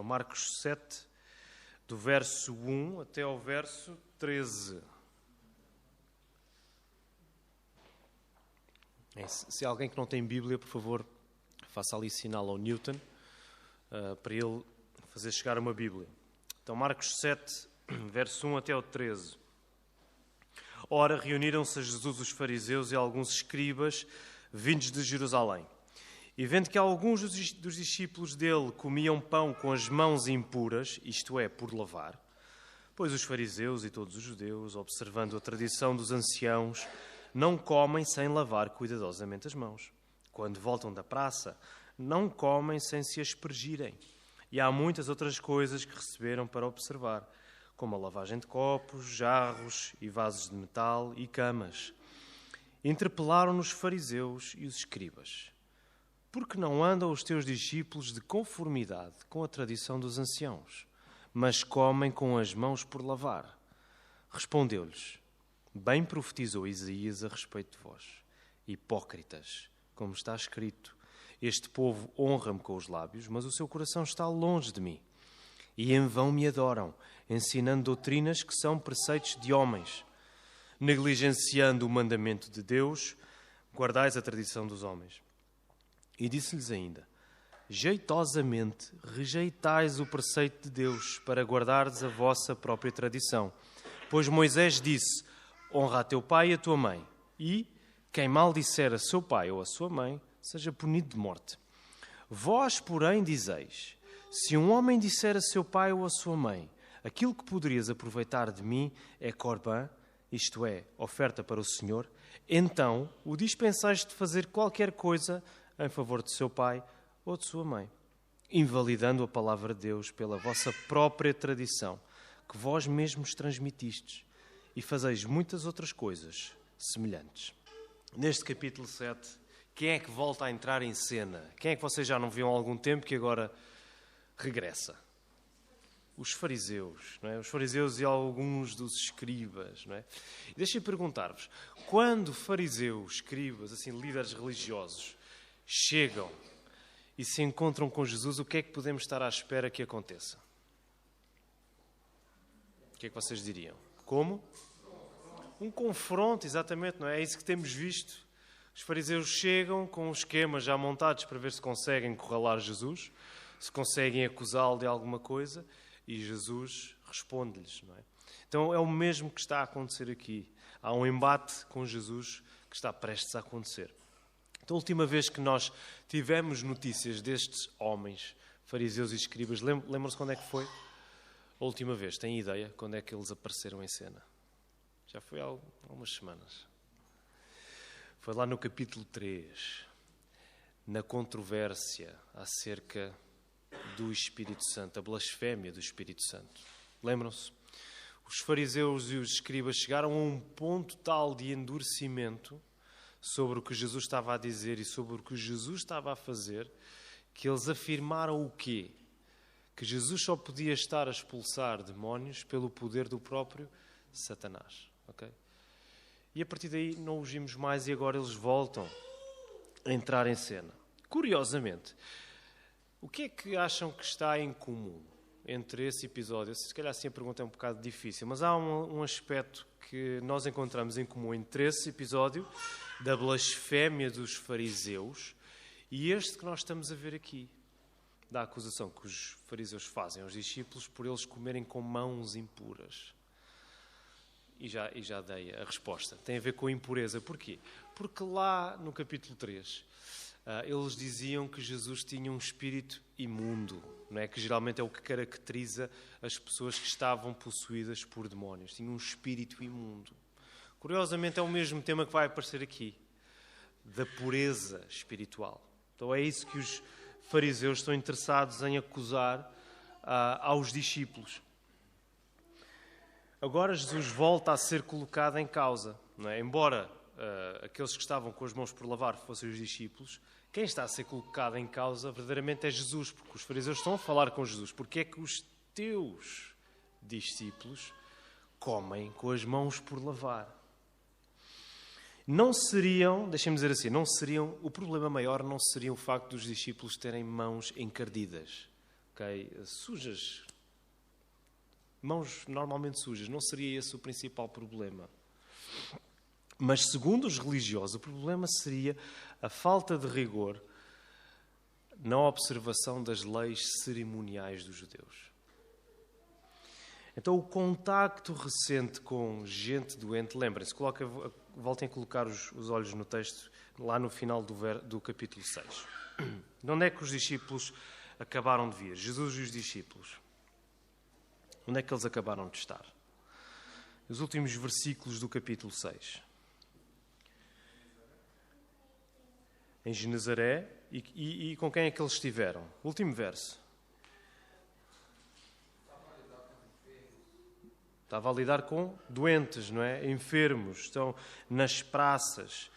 Marcos 7, do verso 1 até ao verso 13. Se há alguém que não tem Bíblia, por favor, faça ali sinal ao Newton para ele fazer chegar uma Bíblia. Então, Marcos 7, verso 1 até ao 13. Ora, reuniram-se a Jesus os fariseus e alguns escribas vindos de Jerusalém. E vendo que alguns dos discípulos dele comiam pão com as mãos impuras, isto é, por lavar, pois os fariseus e todos os judeus, observando a tradição dos anciãos, não comem sem lavar cuidadosamente as mãos. Quando voltam da praça, não comem sem se aspergirem. E há muitas outras coisas que receberam para observar, como a lavagem de copos, jarros e vasos de metal e camas. Interpelaram-nos os fariseus e os escribas. Por que não andam os teus discípulos de conformidade com a tradição dos anciãos, mas comem com as mãos por lavar? Respondeu-lhes: bem profetizou Isaías a respeito de vós, hipócritas, como está escrito: este povo honra-me com os lábios, mas o seu coração está longe de mim. E em vão me adoram, ensinando doutrinas que são preceitos de homens. Negligenciando o mandamento de Deus, guardais a tradição dos homens. E disse-lhes ainda: jeitosamente rejeitais o preceito de Deus para guardardes a vossa própria tradição. Pois Moisés disse: honra a teu pai e a tua mãe, e quem maldisser a seu pai ou a sua mãe, seja punido de morte. Vós, porém, dizeis: se um homem disser a seu pai ou a sua mãe, aquilo que poderias aproveitar de mim é corbã, isto é, oferta para o Senhor, então o dispensais de fazer qualquer coisa em favor de seu pai ou de sua mãe, invalidando a palavra de Deus pela vossa própria tradição, que vós mesmos transmitistes, e fazeis muitas outras coisas semelhantes. Neste capítulo 7, quem é que volta a entrar em cena? Quem é que vocês já não viam há algum tempo que agora regressa? Os fariseus, não é? Os fariseus e alguns dos escribas, não é? E deixem-me perguntar-vos, quando fariseus, escribas, assim, líderes religiosos, chegam e se encontram com Jesus, o que é que podemos estar à espera que aconteça? O que é que vocês diriam? Como? Um confronto, exatamente, não é? É isso que temos visto. Os fariseus chegam com esquemas já montados para ver se conseguem encurralar Jesus, se conseguem acusá-lo de alguma coisa, e Jesus responde-lhes, não é? Então é o mesmo que está a acontecer aqui. Há um embate com Jesus que está prestes a acontecer. Então, a última vez que nós tivemos notícias destes homens, fariseus e escribas, lembram-se quando é que foi? A última vez, têm ideia quando é que eles apareceram em cena? Já foi há algumas semanas. Foi lá no capítulo 3, na controvérsia acerca do Espírito Santo, a blasfémia do Espírito Santo. Lembram-se? Os fariseus e os escribas chegaram a um ponto tal de endurecimento sobre o que Jesus estava a dizer e sobre o que Jesus estava a fazer, que eles afirmaram o quê? Que Jesus só podia estar a expulsar demónios pelo poder do próprio Satanás. Okay? E a partir daí não os vimos mais e agora eles voltam a entrar em cena. Curiosamente, o que é que acham que está em comum entre esse episódio? Se calhar assim a pergunta é um bocado difícil, mas há um aspecto que nós encontramos em comum entre esse episódio da blasfémia dos fariseus e este que nós estamos a ver aqui, da acusação que os fariseus fazem aos discípulos por eles comerem com mãos impuras. E já dei a resposta. Tem a ver com a impureza. Porquê? Porque lá no capítulo 3, eles diziam que Jesus tinha um espírito imundo, não é? Que geralmente é o que caracteriza as pessoas que estavam possuídas por demónios. Tinha um espírito imundo. Curiosamente é o mesmo tema que vai aparecer aqui, da pureza espiritual. Então é isso que os fariseus estão interessados em acusar aos discípulos. Agora Jesus volta a ser colocado em causa, não é? Embora aqueles que estavam com as mãos por lavar fossem os discípulos, quem está a ser colocado em causa verdadeiramente é Jesus, porque os fariseus estão a falar com Jesus. Porque é que os teus discípulos comem com as mãos por lavar? Não seriam, deixem-me dizer assim, o problema maior não seria o facto dos discípulos terem mãos encardidas. ok? Sujas. Mãos normalmente sujas. Não seria esse o principal problema. Mas, segundo os religiosos, o problema seria a falta de rigor na observação das leis cerimoniais dos judeus. Então, o contacto recente com gente doente, lembrem-se, voltem a colocar os olhos no texto, lá no final do capítulo 6. De onde é que os discípulos acabaram de vir? Jesus e os discípulos. Onde é que eles acabaram de estar? Os últimos versículos do capítulo 6. Em Genezaré. E com quem é que eles estiveram? Último verso. Estava a lidar com doentes, não é? Enfermos. Estão nas praças,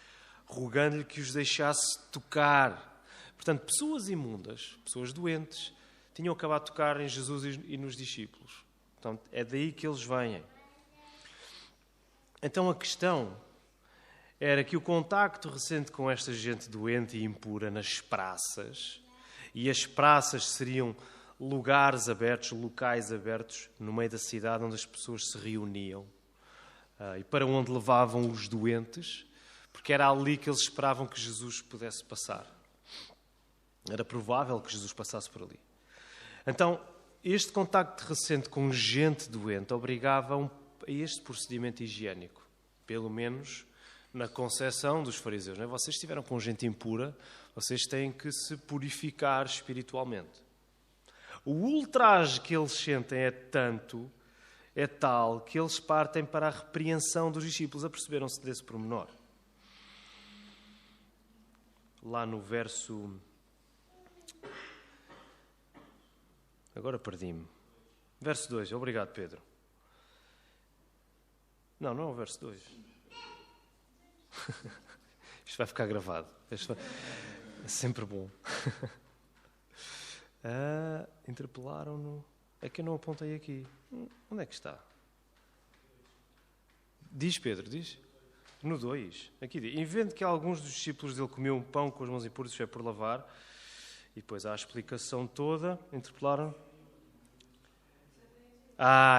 rogando-lhe que os deixasse tocar. Portanto, pessoas imundas, pessoas doentes, tinham acabado de tocar em Jesus e nos discípulos. Portanto, é daí que eles vêm. Então, a questão era que o contacto recente com esta gente doente e impura nas praças, e as praças seriam lugares abertos, locais abertos no meio da cidade onde as pessoas se reuniam e para onde levavam os doentes, porque era ali que eles esperavam que Jesus pudesse passar. Era provável que Jesus passasse por ali. Então, este contacto recente com gente doente obrigava a este procedimento higiênico, pelo menos na concepção dos fariseus. Não é? Vocês estiveram com gente impura, vocês têm que se purificar espiritualmente. O ultraje que eles sentem é tal, que eles partem para a repreensão dos discípulos. Aperceberam-se desse pormenor. Lá no verso... Agora perdi-me. Verso 2. Obrigado, Pedro. Não é o verso 2. Isto vai ficar gravado. É sempre bom. Interpelaram-no. É que eu não apontei aqui. Onde é que está? Diz, Pedro, diz. No 2. Aqui diz. Em vendo que alguns dos discípulos dele comiam pão com as mãos impuras, isto é por lavar, e depois há a explicação toda, interpelaram.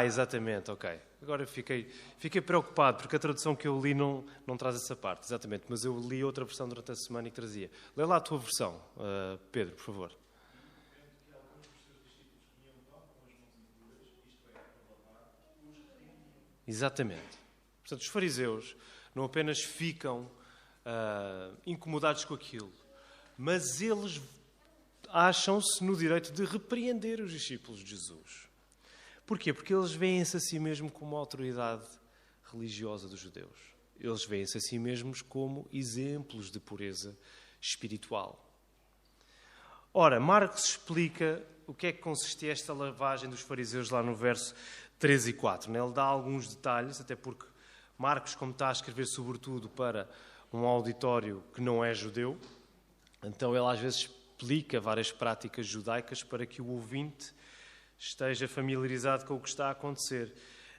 Exatamente, ok. Agora fiquei preocupado, porque a tradução que eu li não traz essa parte, exatamente, mas eu li outra versão durante a semana e trazia. Lê lá a tua versão, Pedro, por favor. Exatamente. Portanto, os fariseus não apenas ficam incomodados com aquilo, mas eles acham-se no direito de repreender os discípulos de Jesus. Porquê? Porque eles veem-se a si mesmos como a autoridade religiosa dos judeus. Eles veem-se a si mesmos como exemplos de pureza espiritual. Ora, Marcos explica o que é que consistia esta lavagem dos fariseus lá no verso 3 e 4. Ele dá alguns detalhes, até porque Marcos, como está a escrever sobretudo para um auditório que não é judeu, então ele às vezes explica várias práticas judaicas para que o ouvinte esteja familiarizado com o que está a acontecer.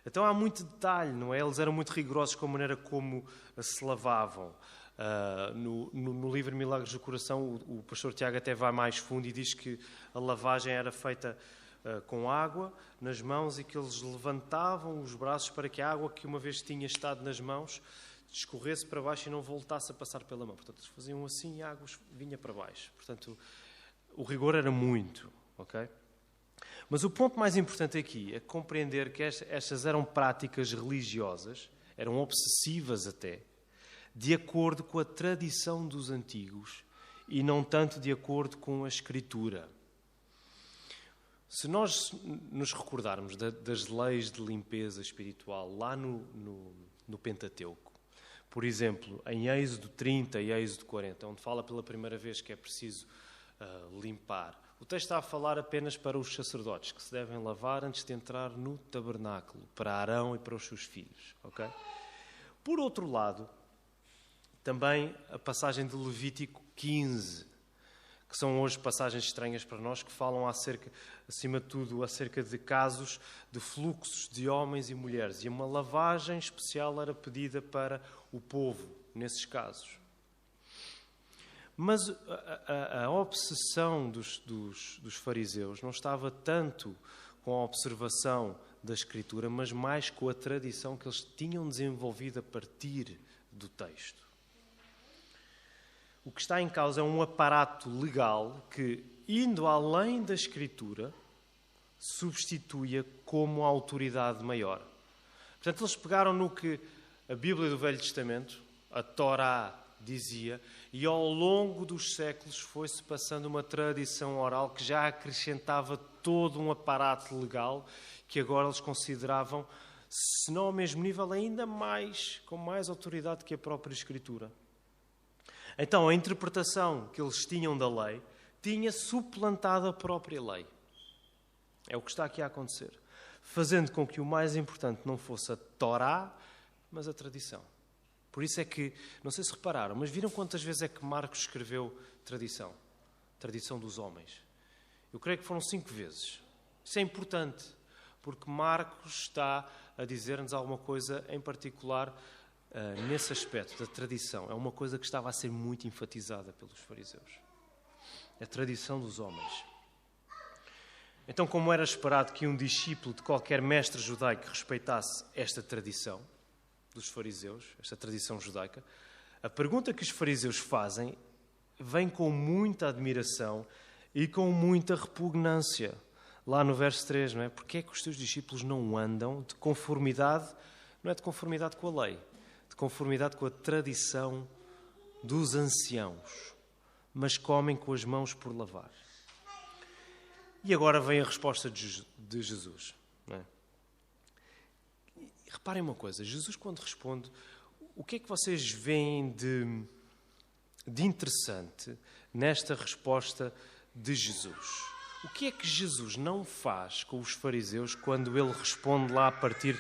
Então há muito detalhe, não é? Eles eram muito rigorosos com a maneira como se lavavam. No livro Milagres do Coração, o pastor Tiago até vai mais fundo e diz que a lavagem era feita com água nas mãos e que eles levantavam os braços para que a água que uma vez tinha estado nas mãos escorresse para baixo e não voltasse a passar pela mão. Portanto, eles faziam assim e a água vinha para baixo. Portanto, o rigor era muito, ok? Mas o ponto mais importante aqui é compreender que estas eram práticas religiosas, eram obsessivas até, de acordo com a tradição dos antigos e não tanto de acordo com a Escritura. Se nós nos recordarmos das leis de limpeza espiritual lá no Pentateuco, por exemplo, em Êxodo 30 e Êxodo 40, onde fala pela primeira vez que é preciso limpar, o texto está a falar apenas para os sacerdotes, que se devem lavar antes de entrar no tabernáculo, para Arão e para os seus filhos. Okay? Por outro lado, também a passagem de Levítico 15, que são hoje passagens estranhas para nós, que falam acima de tudo, acerca de casos de fluxos de homens e mulheres. E uma lavagem especial era pedida para o povo, nesses casos. Mas a obsessão dos fariseus não estava tanto com a observação da Escritura, mas mais com a tradição que eles tinham desenvolvido a partir do texto. O que está em causa é um aparato legal que, indo além da Escritura, substitui-a como autoridade maior. Portanto, eles pegaram no que a Bíblia do Velho Testamento, a Torá, dizia, e ao longo dos séculos foi-se passando uma tradição oral que já acrescentava todo um aparato legal que agora eles consideravam, se não ao mesmo nível, ainda mais, com mais autoridade que a própria Escritura. Então, a interpretação que eles tinham da lei tinha suplantado a própria lei. É o que está aqui a acontecer. Fazendo com que o mais importante não fosse a Torá, mas a tradição. Por isso é que, não sei se repararam, mas viram quantas vezes é que Marcos escreveu tradição? Tradição dos homens. Eu creio que foram 5 vezes. Isso é importante, porque Marcos está a dizer-nos alguma coisa em particular nesse aspecto da tradição. É uma coisa que estava a ser muito enfatizada pelos fariseus. A tradição dos homens. Então, como era esperado que um discípulo de qualquer mestre judaico respeitasse esta tradição dos fariseus, esta tradição judaica, a pergunta que os fariseus fazem vem com muita admiração e com muita repugnância. Lá no verso 3, não é? Porque é que os teus discípulos não andam de conformidade, não é de conformidade com a lei, de conformidade com a tradição dos anciãos, mas comem com as mãos por lavar? E agora vem a resposta de Jesus, não é? Reparem uma coisa, Jesus quando responde, o que é que vocês veem de interessante nesta resposta de Jesus? O que é que Jesus não faz com os fariseus quando ele responde lá a partir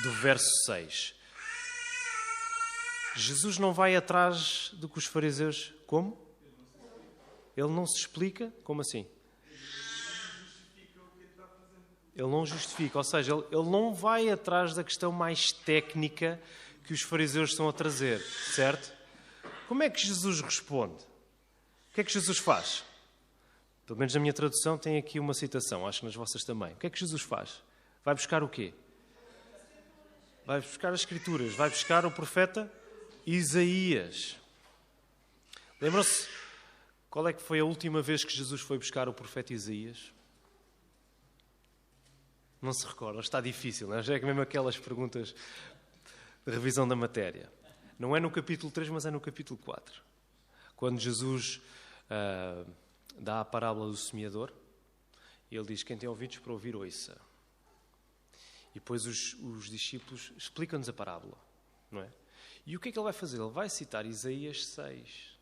do verso 6? Jesus não vai atrás do que os fariseus... Como? Ele não se explica? Como assim? Ele não justifica, ou seja, ele não vai atrás da questão mais técnica que os fariseus estão a trazer, certo? Como é que Jesus responde? O que é que Jesus faz? Pelo menos na minha tradução tem aqui uma citação, acho que nas vossas também. O que é que Jesus faz? Vai buscar o quê? Vai buscar as Escrituras, vai buscar o profeta Isaías. Lembram-se qual é que foi a última vez que Jesus foi buscar o profeta Isaías? Não se recorda, está difícil, não é? Já é mesmo aquelas perguntas de revisão da matéria. Não é no capítulo 3, mas é no capítulo 4. Quando Jesus dá a parábola do semeador, ele diz, quem tem ouvidos para ouvir, ouça. E depois os discípulos explicam-nos a parábola, não é? E o que é que ele vai fazer? Ele vai citar Isaías 6.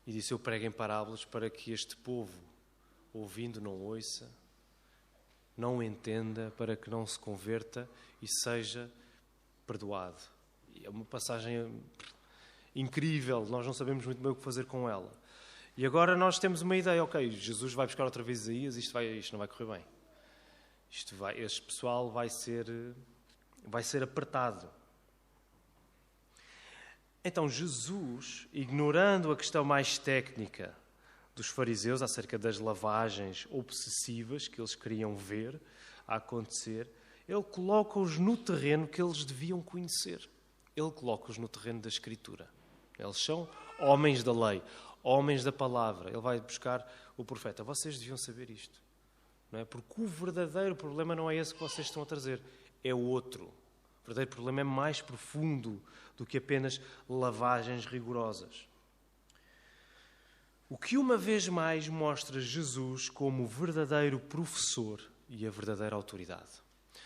E disse, eu prego em parábolas para que este povo, ouvindo, não ouça, não entenda, para que não se converta e seja perdoado. E é uma passagem incrível, nós não sabemos muito bem o que fazer com ela. E agora nós temos uma ideia, ok, Jesus vai buscar outra vez Isaías, isto não vai correr bem. Este pessoal vai ser apertado. Então Jesus, ignorando a questão mais técnica dos fariseus acerca das lavagens obsessivas que eles queriam ver a acontecer, ele coloca-os no terreno que eles deviam conhecer. Ele coloca-os no terreno da Escritura. Eles são homens da lei, homens da palavra. Ele vai buscar o profeta. Vocês deviam saber isto, não é? Porque o verdadeiro problema não é esse que vocês estão a trazer, é outro. O verdadeiro problema é mais profundo do que apenas lavagens rigorosas. O que uma vez mais mostra Jesus como o verdadeiro professor e a verdadeira autoridade.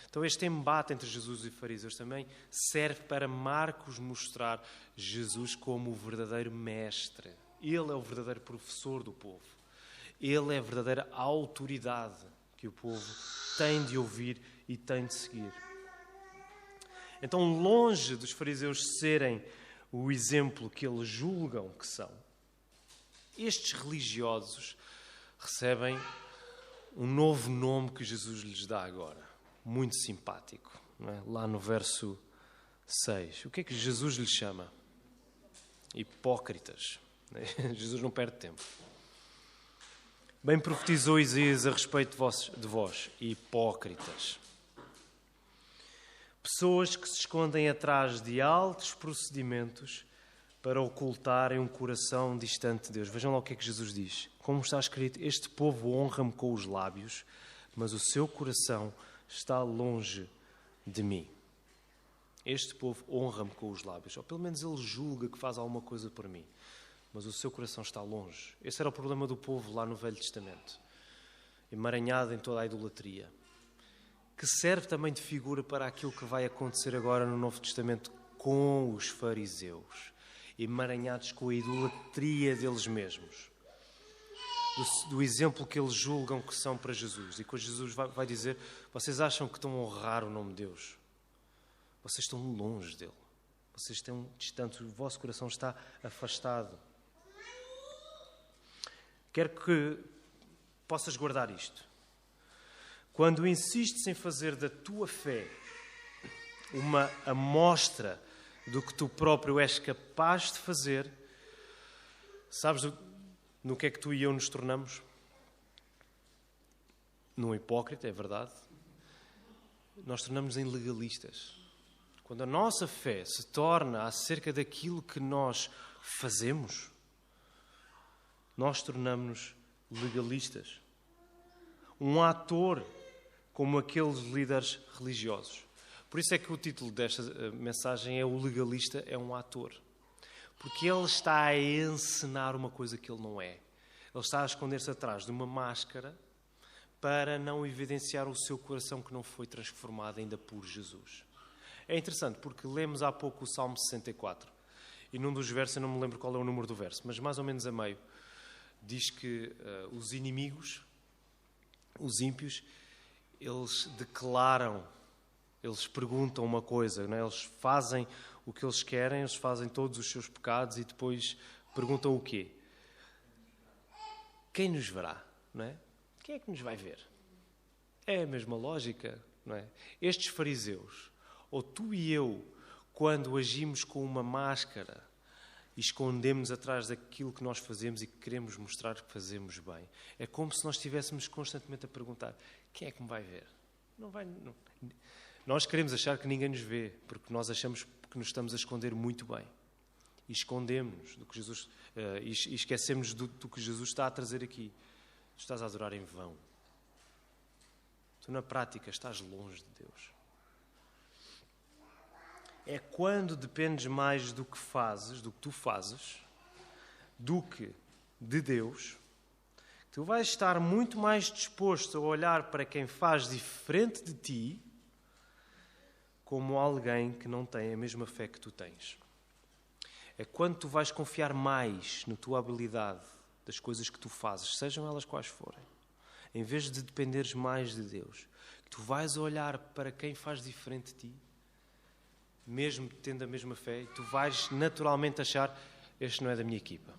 Então este embate entre Jesus e fariseus também serve para Marcos mostrar Jesus como o verdadeiro mestre. Ele é o verdadeiro professor do povo. Ele é a verdadeira autoridade que o povo tem de ouvir e tem de seguir. Então, longe dos fariseus serem o exemplo que eles julgam que são, estes religiosos recebem um novo nome que Jesus lhes dá agora, muito simpático, não é? Lá no verso 6. O que é que Jesus lhes chama? Hipócritas. Jesus não perde tempo. Bem profetizou Isaías a respeito de vós, hipócritas. Pessoas que se escondem atrás de altos procedimentos para ocultarem um coração distante de Deus. Vejam lá o que é que Jesus diz. Como está escrito, este povo honra-me com os lábios, mas o seu coração está longe de mim. Este povo honra-me com os lábios, ou pelo menos ele julga que faz alguma coisa por mim, mas o seu coração está longe. Esse era o problema do povo lá no Velho Testamento, emaranhado em toda a idolatria, que serve também de figura para aquilo que vai acontecer agora no Novo Testamento com os fariseus, emaranhados com a idolatria deles mesmos, do exemplo que eles julgam que são para Jesus. E quando Jesus vai dizer, vocês acham que estão a honrar o nome de Deus? Vocês estão longe dele. Vocês estão distantes, o vosso coração está afastado. Quero que possas guardar isto. Quando insistes em fazer da tua fé uma amostra do que tu próprio és capaz de fazer, sabes no que é que tu e eu nos tornamos? Num hipócrita, é verdade. Nós tornamos em legalistas. Quando a nossa fé se torna acerca daquilo que nós fazemos, nós tornamos-nos legalistas. Um ator como aqueles líderes religiosos. Por isso é que o título desta mensagem é O Legalista é um Ator. Porque ele está a encenar uma coisa que ele não é. Ele está a esconder-se atrás de uma máscara para não evidenciar o seu coração que não foi transformado ainda por Jesus. É interessante porque lemos há pouco o Salmo 64 e num dos versos, eu não me lembro qual é o número do verso, mas mais ou menos a meio, diz que os inimigos, os ímpios, eles declaram, eles perguntam uma coisa, não é? Eles fazem o que eles querem, eles fazem todos os seus pecados e depois perguntam o quê? Quem nos verá? Não é? Quem é que nos vai ver? É a mesma lógica, não é? Estes fariseus, ou tu e eu, quando agimos com uma máscara e escondemos atrás daquilo que nós fazemos e que queremos mostrar que fazemos bem, é como se nós estivéssemos constantemente a perguntar: quem é que me vai ver? Não vai. Não. Nós queremos achar que ninguém nos vê, porque nós achamos que nos estamos a esconder muito bem. E escondemos-nos do que Jesus, e esquecemos do que Jesus está a trazer aqui. Tu estás a adorar em vão. Tu, na prática, estás longe de Deus. É quando dependes mais do que fazes, do que tu fazes, do que de Deus, que tu vais estar muito mais disposto a olhar para quem faz diferente de ti como alguém que não tem a mesma fé que tu tens. É quando tu vais confiar mais na tua habilidade das coisas que tu fazes, sejam elas quais forem, em vez de dependeres mais de Deus, que tu vais olhar para quem faz diferente de ti, mesmo tendo a mesma fé, e tu vais naturalmente achar: este não é da minha equipa.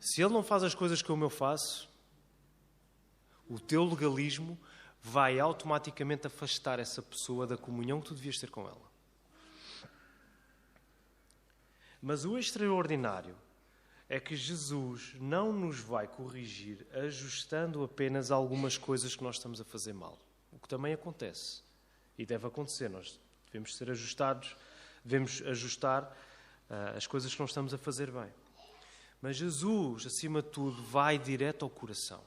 Se ele não faz as coisas como eu faço, o teu legalismo vai automaticamente afastar essa pessoa da comunhão que tu devias ter com ela. Mas o extraordinário é que Jesus não nos vai corrigir ajustando apenas algumas coisas que nós estamos a fazer mal. O que também acontece e deve acontecer. Nós devemos ser ajustados, devemos ajustar as coisas que não estamos a fazer bem. Mas Jesus, acima de tudo, vai direto ao coração.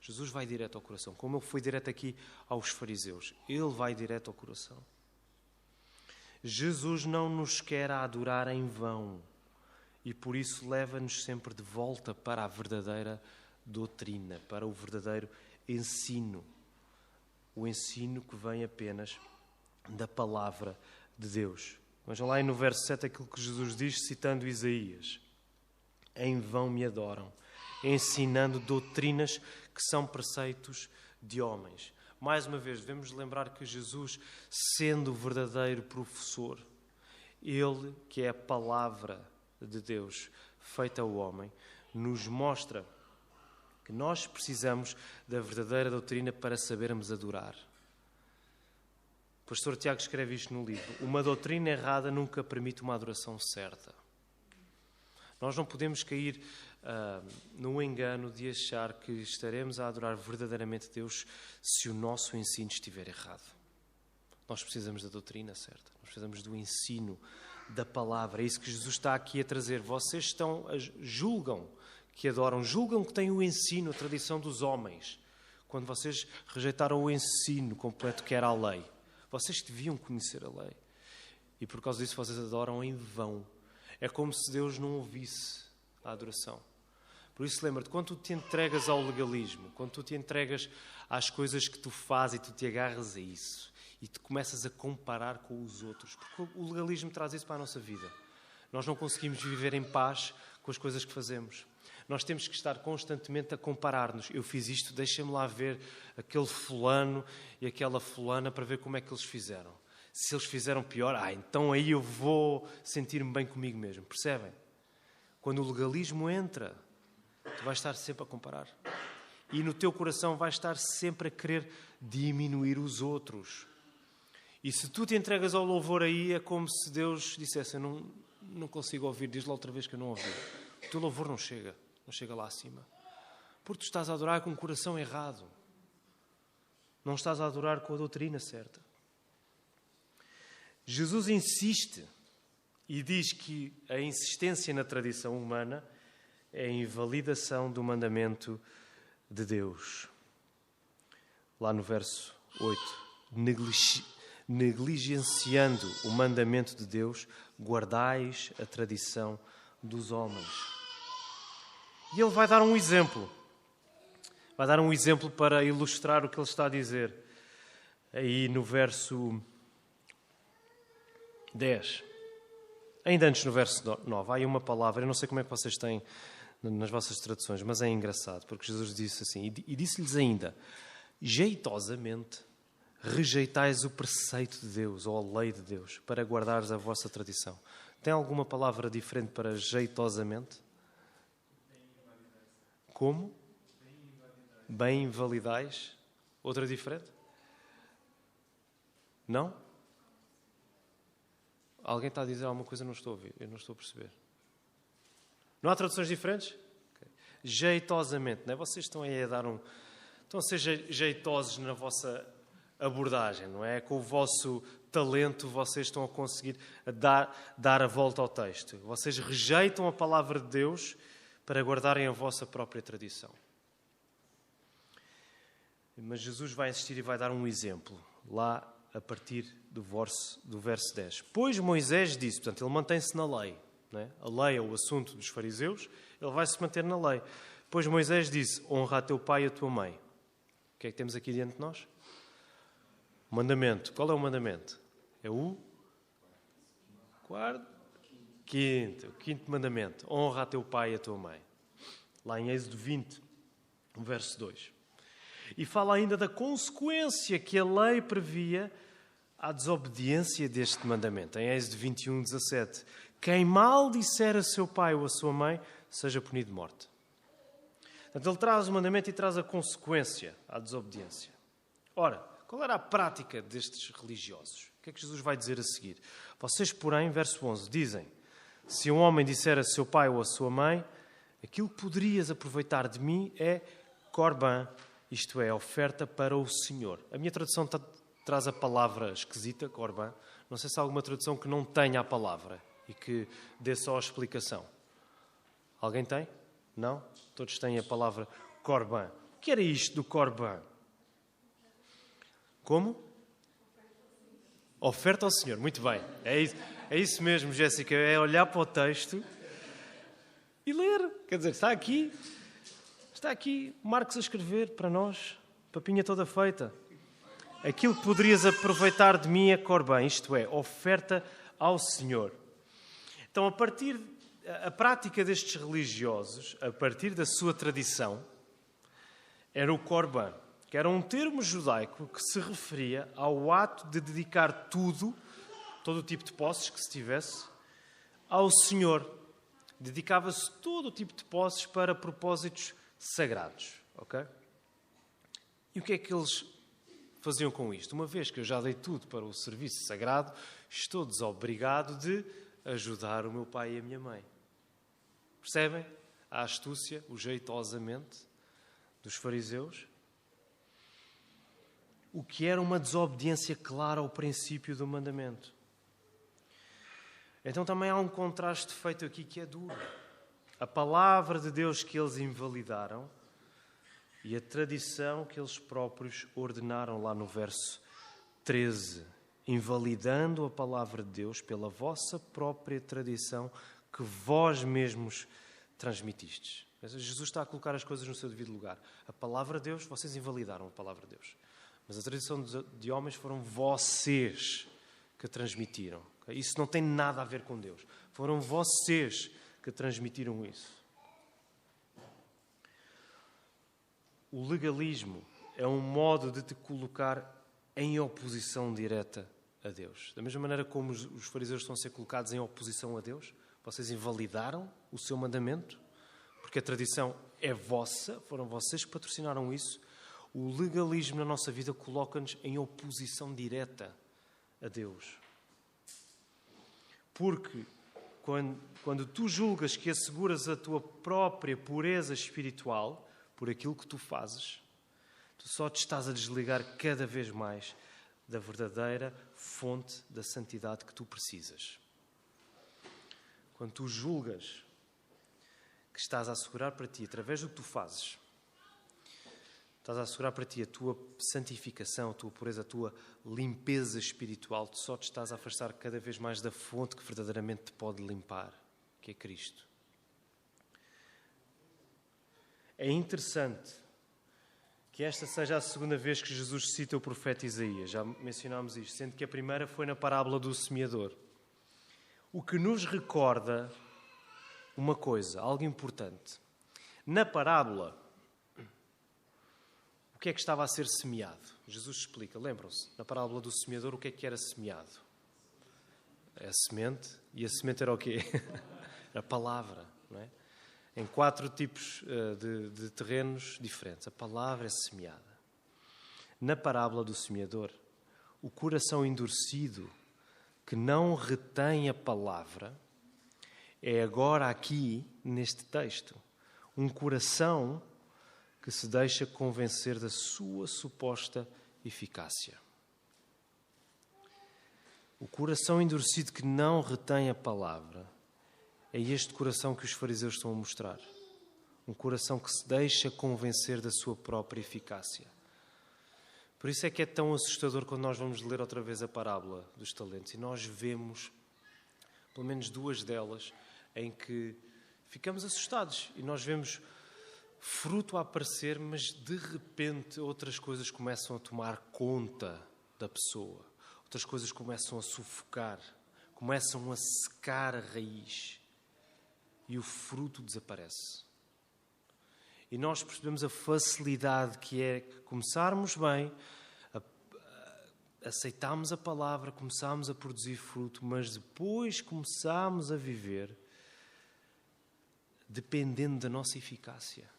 Jesus vai direto ao coração, como ele foi direto aqui aos fariseus. Ele vai direto ao coração. Jesus não nos quer adorar em vão e por isso leva-nos sempre de volta para a verdadeira doutrina, para o verdadeiro ensino. O ensino que vem apenas da palavra de Deus. Vejam lá no verso 7 aquilo que Jesus diz, citando Isaías: em vão me adoram, ensinando doutrinas que são preceitos de homens. Mais uma vez, devemos lembrar que Jesus, sendo o verdadeiro professor, ele, que é a palavra de Deus feita ao homem, nos mostra que nós precisamos da verdadeira doutrina para sabermos adorar. O pastor Tiago escreve isto no livro: uma doutrina errada nunca permite uma adoração certa. Nós não podemos cair no engano de achar que estaremos a adorar verdadeiramente Deus se o nosso ensino estiver errado. Nós precisamos da doutrina certa, nós precisamos do ensino da palavra. É isso que Jesus está aqui a trazer. Vocês julgam que adoram, julgam que têm o ensino, a tradição dos homens, quando vocês rejeitaram o ensino completo que era a lei. Vocês deviam conhecer a lei. E por causa disso vocês adoram em vão. É como se Deus não ouvisse a adoração. Por isso lembra-te, quando tu te entregas ao legalismo, quando tu te entregas às coisas que tu fazes e tu te agarras a isso, e te começas a comparar com os outros, porque o legalismo traz isso para a nossa vida. Nós não conseguimos viver em paz com as coisas que fazemos. Nós temos que estar constantemente a comparar-nos. Eu fiz isto, deixa-me lá ver aquele fulano e aquela fulana para ver como é que eles fizeram. Se eles fizeram pior, então aí eu vou sentir-me bem comigo mesmo. Percebem? Quando o legalismo entra, tu vais estar sempre a comparar. E no teu coração vais estar sempre a querer diminuir os outros. E se tu te entregas ao louvor aí, é como se Deus dissesse: eu não consigo ouvir, diz lá outra vez que eu não ouvi. O teu louvor não chega lá acima. Porque tu estás a adorar com o coração errado. Não estás a adorar com a doutrina certa. Jesus insiste e diz que a insistência na tradição humana é a invalidação do mandamento de Deus. Lá no verso 8, negligenciando o mandamento de Deus, guardais a tradição dos homens. E ele vai dar um exemplo. Vai dar um exemplo para ilustrar o que ele está a dizer. Aí no verso 10. Ainda antes no verso 9, há aí uma palavra, eu não sei como é que vocês têm nas vossas traduções, mas é engraçado, porque Jesus disse assim, e disse-lhes ainda: jeitosamente rejeitais o preceito de Deus, ou a lei de Deus, para guardares a vossa tradição. Tem alguma palavra diferente para jeitosamente? Como? Bem invalidais. Outra diferente? Não? Alguém está a dizer alguma coisa? Não estou a ouvir. Eu não estou a perceber. Não há traduções diferentes? Okay. Jeitosamente, não é? Vocês estão aí a dar estão a ser jeitosos na vossa abordagem, não é? Com o vosso talento, vocês estão a conseguir dar a volta ao texto. Vocês rejeitam a palavra de Deus para guardarem a vossa própria tradição. Mas Jesus vai insistir e vai dar um exemplo, lá a partir do verso 10. Pois Moisés disse, portanto, ele mantém-se na lei. Não é? A lei é o assunto dos fariseus, ele vai se manter na lei. Pois Moisés disse, honra a teu pai e a tua mãe. O que é que temos aqui diante de nós? O mandamento. Qual é o mandamento? É o quinto mandamento. Honra a teu pai e a tua mãe. Lá em Êxodo 20, verso 2. E fala ainda da consequência que a lei previa à desobediência deste mandamento. Em Êxodo 21, 17. Quem mal disser a seu pai ou a sua mãe, seja punido de morte. Portanto, ele traz o mandamento e traz a consequência à desobediência. Ora, qual era a prática destes religiosos? O que é que Jesus vai dizer a seguir? Vocês, porém, verso 11, dizem: se um homem disser a seu pai ou a sua mãe, aquilo que poderias aproveitar de mim é corban, isto é, oferta para o Senhor. A minha tradução traz a palavra esquisita, corban. Não sei se há alguma tradução que não tenha a palavra e que dê só a explicação. Alguém tem? Não? Todos têm a palavra corban. O que era isto do corban? Como? Oferta ao Senhor. Muito bem. É isso mesmo, Jéssica. É olhar para o texto e ler. Quer dizer, está aqui Marcos a escrever para nós, papinha toda feita. Aquilo que poderias aproveitar de mim é corban, isto é, oferta ao Senhor. Então, a prática destes religiosos, a partir da sua tradição, era o corban, que era um termo judaico que se referia ao ato de dedicar todo o tipo de posses que se tivesse, ao Senhor. Dedicava-se todo o tipo de posses para propósitos sagrados. Ok? E o que é que eles faziam com isto? Uma vez que eu já dei tudo para o serviço sagrado, estou desobrigado de ajudar o meu pai e a minha mãe. Percebem a astúcia, o jeitosamente dos fariseus? O que era uma desobediência clara ao princípio do mandamento. Então também há um contraste feito aqui que é duro. A palavra de Deus que eles invalidaram e a tradição que eles próprios ordenaram lá no verso 13, invalidando a palavra de Deus pela vossa própria tradição que vós mesmos transmitistes. Jesus está a colocar as coisas no seu devido lugar. A palavra de Deus, vocês invalidaram a palavra de Deus. Mas a tradição de homens foram vocês que transmitiram. Isso não tem nada a ver com Deus. Foram vocês que transmitiram isso. O legalismo é um modo de te colocar em oposição direta a Deus. Da mesma maneira como os fariseus estão a ser colocados em oposição a Deus, vocês invalidaram o seu mandamento, porque a tradição é vossa, foram vocês que patrocinaram isso. O legalismo na nossa vida coloca-nos em oposição direta a Deus. Porque quando tu julgas que asseguras a tua própria pureza espiritual por aquilo que tu fazes, tu só te estás a desligar cada vez mais da verdadeira fonte da santidade que tu precisas. Quando tu julgas que estás a assegurar para ti, através do que tu fazes, estás a assegurar para ti a tua santificação, a tua pureza, a tua limpeza espiritual, tu só te estás a afastar cada vez mais da fonte que verdadeiramente te pode limpar, que é Cristo. É interessante que esta seja a segunda vez que Jesus cita o profeta Isaías. Já mencionámos isto, sendo que a primeira foi na parábola do semeador. O que nos recorda uma coisa, algo importante. Na parábola, o que é que estava a ser semeado? Jesus explica, lembram-se, na parábola do semeador, o que é que era semeado? É a semente, e a semente era o quê? Era a palavra, não é? Em 4 tipos de terrenos diferentes. A palavra é semeada. Na parábola do semeador, o coração endurecido que não retém a palavra é agora aqui, neste texto, um coração que se deixa convencer da sua suposta eficácia. O coração endurecido que não retém a palavra é este coração que os fariseus estão a mostrar. Um coração que se deixa convencer da sua própria eficácia. Por isso é que é tão assustador quando nós vamos ler outra vez a parábola dos talentos e nós vemos, pelo menos 2 delas, em que ficamos assustados e nós vemos fruto a aparecer, mas de repente outras coisas começam a tomar conta da pessoa. Outras coisas começam a sufocar, começam a secar a raiz. E o fruto desaparece. E nós percebemos a facilidade que é começarmos bem, aceitarmos a palavra, começarmos a produzir fruto, mas depois começarmos a viver dependendo da nossa eficácia,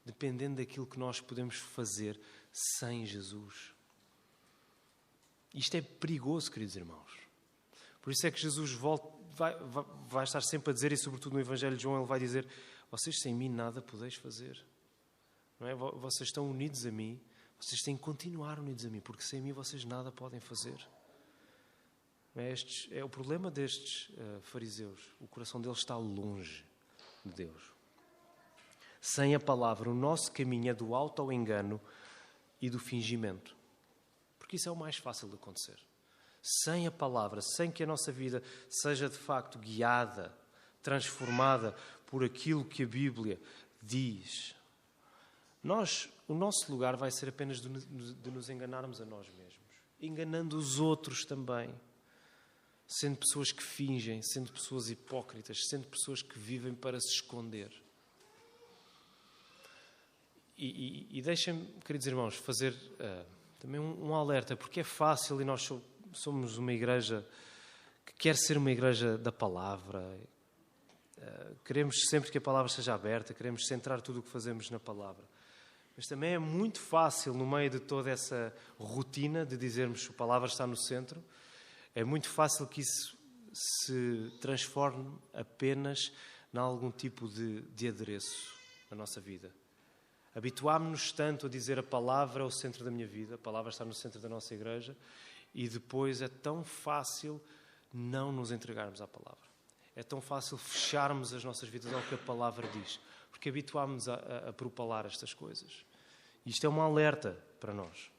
dependendo daquilo que nós podemos fazer sem Jesus. Isto é perigoso, queridos irmãos. Por isso é que Jesus vai estar sempre a dizer, e sobretudo no Evangelho de João, ele vai dizer, vocês sem mim nada podeis fazer. Não é? Vocês estão unidos a mim, vocês têm que continuar unidos a mim, porque sem mim vocês nada podem fazer. É o problema destes fariseus. O coração deles está longe de Deus. Sem a palavra, o nosso caminho é do auto-engano e do fingimento. Porque isso é o mais fácil de acontecer. Sem a palavra, sem que a nossa vida seja de facto guiada, transformada por aquilo que a Bíblia diz, o nosso lugar vai ser apenas de nos enganarmos a nós mesmos, enganando os outros também, sendo pessoas que fingem, sendo pessoas hipócritas, sendo pessoas que vivem para se esconder. E deixem-me, queridos irmãos, fazer também um alerta, porque é fácil e nós somos uma igreja que quer ser uma igreja da palavra. Queremos sempre que a palavra seja aberta, queremos centrar tudo o que fazemos na palavra. Mas também é muito fácil, no meio de toda essa rotina de dizermos que a palavra está no centro, é muito fácil que isso se transforme apenas em algum tipo de adereço na nossa vida. Habituámos-nos tanto a dizer a palavra é o centro da minha vida, a palavra está no centro da nossa igreja, e depois é tão fácil não nos entregarmos à palavra. É tão fácil fecharmos as nossas vidas ao que a palavra diz, porque habituámos-nos a propalar estas coisas. Isto é um alerta para nós.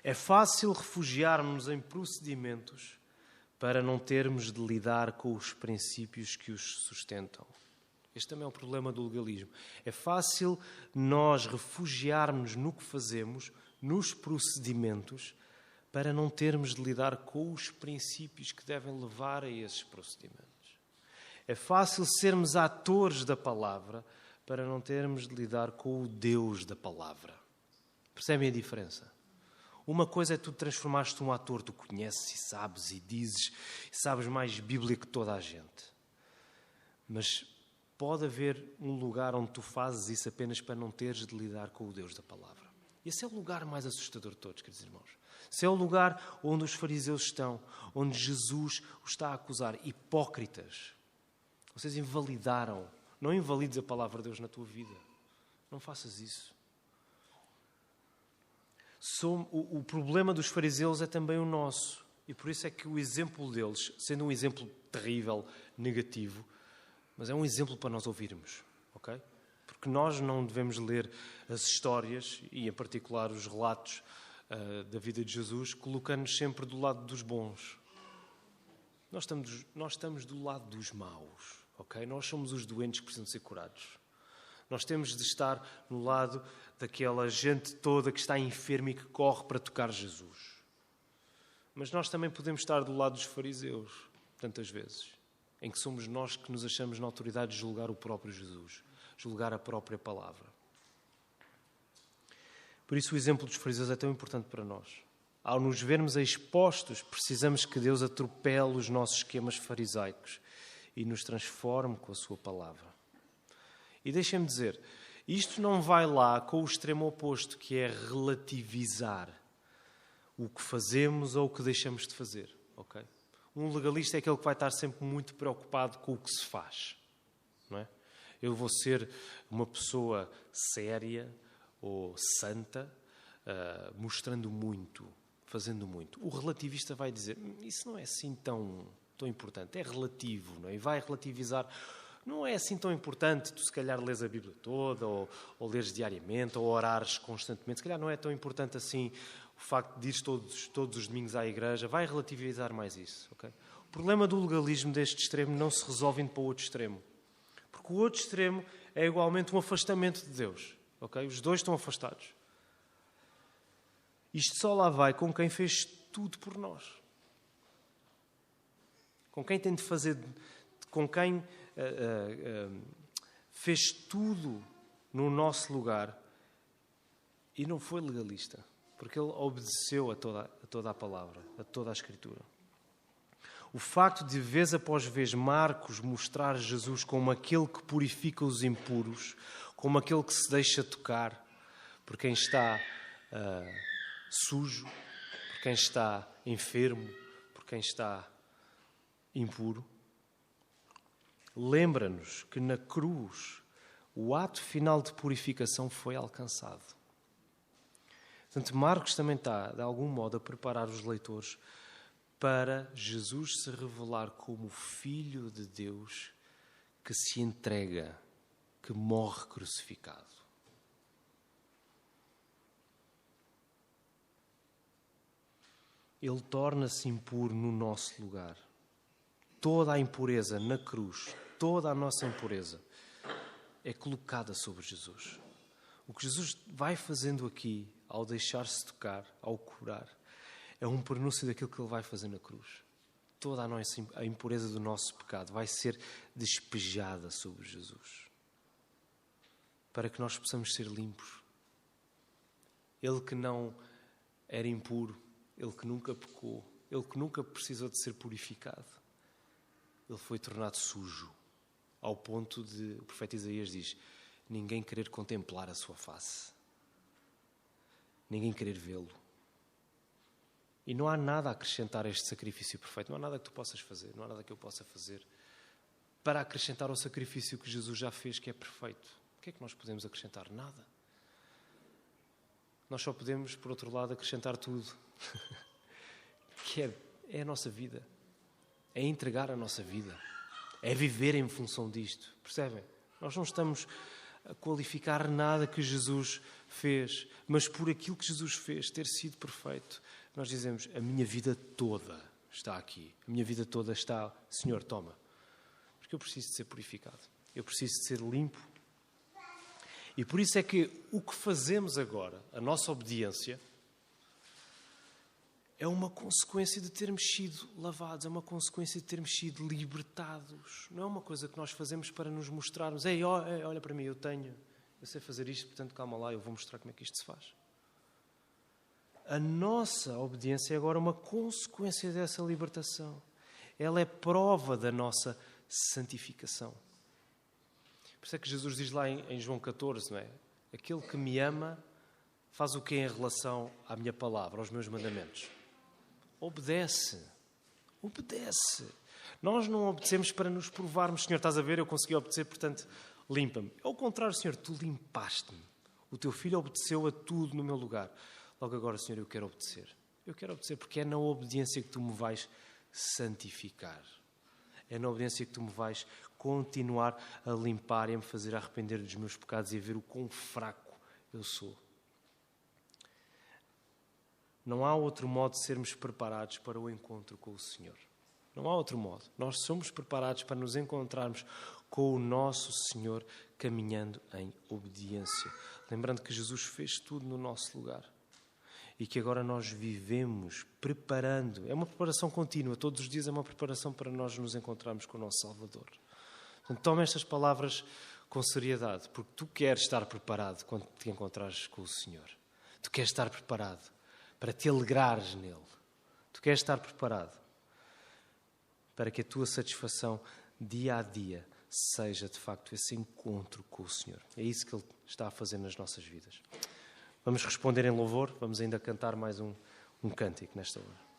É fácil refugiarmos em procedimentos para não termos de lidar com os princípios que os sustentam. Este também é o problema do legalismo. É fácil nós refugiarmos no que fazemos, nos procedimentos, para não termos de lidar com os princípios que devem levar a esses procedimentos. É fácil sermos atores da palavra para não termos de lidar com o Deus da palavra. Percebem a diferença? Uma coisa é tu transformaste um ator, tu conheces e sabes e dizes, e sabes mais Bíblia que toda a gente. Mas pode haver um lugar onde tu fazes isso apenas para não teres de lidar com o Deus da palavra. Esse é o lugar mais assustador de todos, queridos irmãos. Esse é o lugar onde os fariseus estão, onde Jesus os está a acusar. Hipócritas. Vocês invalidaram. Não invalides a palavra de Deus na tua vida. Não faças isso. O problema dos fariseus é também o nosso. E por isso é que o exemplo deles, sendo um exemplo terrível, negativo, mas é um exemplo para nós ouvirmos, ok? Porque nós não devemos ler as histórias, e em particular os relatos da vida de Jesus, colocando-nos sempre do lado dos bons. Nós estamos do lado dos maus, ok? Nós somos os doentes que precisam de ser curados. Nós temos de estar no lado daquela gente toda que está enferma e que corre para tocar Jesus. Mas nós também podemos estar do lado dos fariseus, tantas vezes, em que somos nós que nos achamos na autoridade de julgar o próprio Jesus, julgar a própria palavra. Por isso o exemplo dos fariseus é tão importante para nós. Ao nos vermos expostos, precisamos que Deus atropele os nossos esquemas farisaicos e nos transforme com a sua palavra. E deixem-me dizer, isto não vai lá com o extremo oposto, que é relativizar o que fazemos ou o que deixamos de fazer, ok? Um legalista é aquele que vai estar sempre muito preocupado com o que se faz, não é? Eu vou ser uma pessoa séria ou santa, mostrando muito, fazendo muito. O relativista vai dizer, isso não é assim tão importante, é relativo, não é? E vai relativizar, não é assim tão importante, tu se calhar lês a Bíblia toda, ou lês diariamente, ou orares constantemente, se calhar não é tão importante assim o facto de ir todos os domingos à igreja, vai relativizar mais isso, ok? O problema do legalismo deste extremo não se resolve indo para o outro extremo. Porque o outro extremo é igualmente um afastamento de Deus, ok? Os dois estão afastados. Isto só lá vai com quem fez tudo por nós. Com quem tem de fazer, com quem fez tudo no nosso lugar e não foi legalista, porque ele obedeceu a toda a palavra, a toda a Escritura. O facto de, vez após vez, Marcos mostrar Jesus como aquele que purifica os impuros, como aquele que se deixa tocar por quem está sujo, por quem está enfermo, por quem está impuro, lembra-nos que na cruz o ato final de purificação foi alcançado. Portanto, Marcos também está, de algum modo, a preparar os leitores para Jesus se revelar como o Filho de Deus que se entrega, que morre crucificado. Ele torna-se impuro no nosso lugar. Toda a impureza na cruz, toda a nossa impureza é colocada sobre Jesus. O que Jesus vai fazendo aqui, ao deixar-se tocar, ao curar, é um prenúncio daquilo que Ele vai fazer na cruz. Toda a impureza do nosso pecado vai ser despejada sobre Jesus, para que nós possamos ser limpos. Ele que não era impuro, Ele que nunca pecou, Ele que nunca precisou de ser purificado, Ele foi tornado sujo, ao ponto de, o profeta Isaías diz, ninguém querer contemplar a sua face, ninguém querer vê-lo. E não há nada a acrescentar a este sacrifício perfeito, não há nada que tu possas fazer, não há nada que eu possa fazer para acrescentar ao sacrifício que Jesus já fez, que é perfeito. O que é que nós podemos acrescentar? Nada. Nós só podemos, por outro lado, acrescentar tudo. Que é a nossa vida. É entregar a nossa vida. É viver em função disto. Percebem? Nós não estamos a qualificar nada que Jesus fez, mas por aquilo que Jesus fez, ter sido perfeito, nós dizemos, a minha vida toda está aqui. A minha vida toda está, Senhor, toma. Porque eu preciso de ser purificado. Eu preciso de ser limpo. E por isso é que o que fazemos agora, a nossa obediência, é uma consequência de termos sido lavados, é uma consequência de termos sido libertados. Não é uma coisa que nós fazemos para nos mostrarmos. Ei, olha para mim, eu sei fazer isto, portanto calma lá, eu vou mostrar como é que isto se faz. A nossa obediência é agora uma consequência dessa libertação. Ela é prova da nossa santificação. Por isso é que Jesus diz lá em João 14, não é? Aquele que me ama faz o que em relação à minha palavra, aos meus mandamentos? Obedece. Obedece. Nós não obedecemos para nos provarmos. Senhor, estás a ver, eu consegui obedecer, portanto, limpa-me. Ao contrário, Senhor, tu limpaste-me. O teu filho obedeceu a tudo no meu lugar. Logo agora, Senhor, eu quero obedecer. Eu quero obedecer porque é na obediência que tu me vais santificar. É na obediência que tu me vais continuar a limpar e a me fazer arrepender dos meus pecados e a ver o quão fraco eu sou. Não há outro modo de sermos preparados para o encontro com o Senhor. Não há outro modo. Nós somos preparados para nos encontrarmos com o nosso Senhor caminhando em obediência. Lembrando que Jesus fez tudo no nosso lugar. E que agora nós vivemos preparando. É uma preparação contínua. Todos os dias é uma preparação para nós nos encontrarmos com o nosso Salvador. Portanto, toma estas palavras com seriedade, porque tu queres estar preparado quando te encontrares com o Senhor. Tu queres estar preparado para te alegrares nele. Tu queres estar preparado para que a tua satisfação dia a dia seja de facto esse encontro com o Senhor. É isso que Ele está a fazer nas nossas vidas. Vamos responder em louvor, vamos ainda cantar mais um cântico nesta hora.